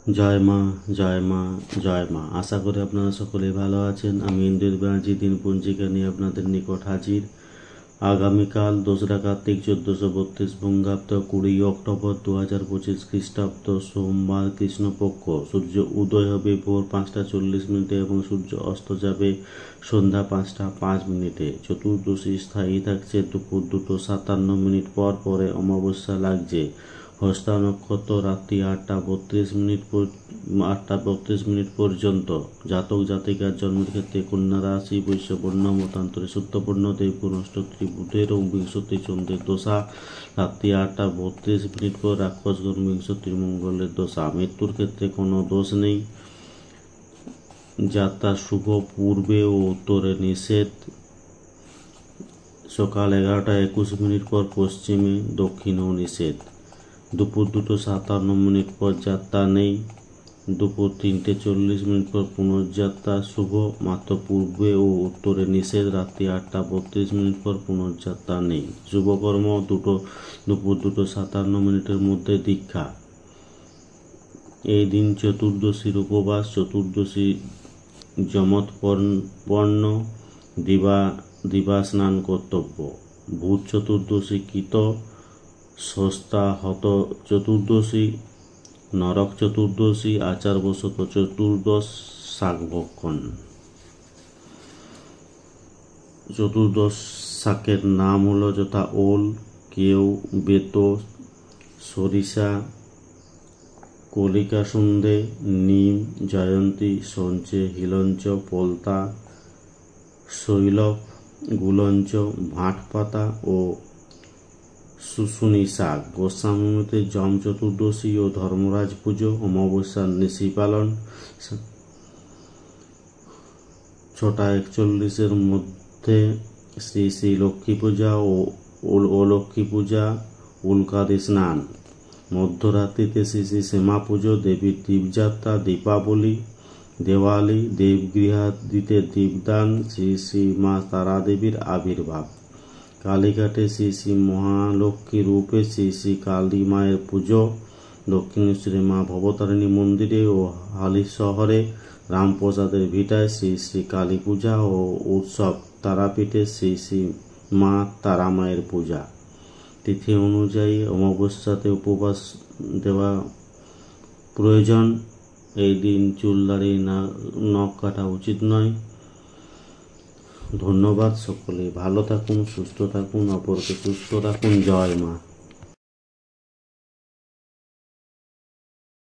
জয় মা, জয় মা, জয় মা। আশা করি আপনারা সকলেই ভালো আছেন। আমি ইন্দ্রিত ব্যানার্জি দিনপঞ্জিকা নিয়ে আপনাদের নিকট হাজির। আগামীকাল 2রা কার্তিক 1432 বঙ্গাব্দ 20 অক্টোবর 2025 খ্রিস্টাব্দ সোমবার কৃষ্ণপক্ষ। সূর্য উদয় হবে ভোর 5টা 40 এবং সূর্য অস্ত যাবে সন্ধ্যা 5টা 5 চতুর্দশী স্থায়ী থাকছে দুপুর 2:57 পর পরে অমাবস্যা লাগছে। হস্তা নক্ষত্র রাত্রি 8টা 32 পর্যন্ত। জাতক জাতিকার জন্মের ক্ষেত্রে কন্যা রাশি, বৈশ্য বর্ণ, মতান্তরে সত্যপূর্ণ দেবগুণ অষ্টত্রী বুধের ও বিংশতি চন্দ্রের দশা। রাত্রি 8টা 32 পর রাক্ষসগণ বিংশতি মঙ্গলের দশা। মৃত্যুর ক্ষেত্রে কোনো দোষ নেই। যাত্রা শুভ, পূর্বে ও উত্তরে নিষেধ। সকাল 11টা 21 পর পশ্চিমে, দক্ষিণেও নিষেধ। দুপুর 2:57 পর যাত্রা নেই। দুপুর 3:40 পর পুনর্যাত্রা শুভ, মাত্র পূর্বে ও উত্তরে নিষেধ। রাত্রি 8টা 32 পর পুনর্যাত্রা নেই। শুভকর্ম দুপুর 2:57 মধ্যে দীক্ষা। এই দিন চতুর্দশীর উপবাস। চতুর্দশী যমৎপর্ণ, দিবা স্নান কর্তব্য। ভূত চতুর্দশী কৃত, ষষ্ঠাহত চতুর্দশী, নরক চতুর্দশী, আচারবশত চতুর্দশ, শাকভক্ষণ। চতুর্দশ শাকের নাম হলো যথা ওল, কেউ, বেতো, সরিষা, কলিকাসুন্দে, নিম, জয়ন্তী, সঞ্চে, হিলঞ্চ, পলতা, শৈলভ, গুলঞ্চ, ভাটপাতা ও শুশুনি শাক। গোস্বামী মতে যম চতুর্দশী ও ধর্মরাজ পুজো, অমাবস্যার নিশি পালন। 6টা 41 মধ্যে শ্রী শ্রী লক্ষ্মী পূজা ও লক্ষ্মী পূজা, উল্কাদি স্নান। মধ্যরাত্রিতে শ্রী শ্রী শ্যামা পুজো, দেবীর দীপযাত্রা, দীপাবলি, দেওয়ালি, দেবগৃহাদিতে দীপদান, শ্রী শ্রী মা তারা দেবীর আবির্ভাব। কালীঘাটে শ্রী শ্রী মহালক্ষ্মী রূপে শ্রী শ্রী কালী মায়ের পুজো। দক্ষিণেশ্বরে মা ভবতারিণী মন্দিরে ও হালি শহরে রামপ্রসাদের ভিটায় শ্রী শ্রী কালী পূজা ও উৎসব। তারাপীঠে শ্রী শ্রী মা তারা মায়ের পূজা। তিথি অনুযায়ী অমাবস্যাতে উপবাস দেওয়া প্রয়োজন। এই দিন চুল দাড়ি নখ কাটা উচিত নয়। ধন্যবাদ। সকলে ভালো থাকুন, সুস্থ থাকুন, অপরকে সুস্থ রাখুন। জয় মা।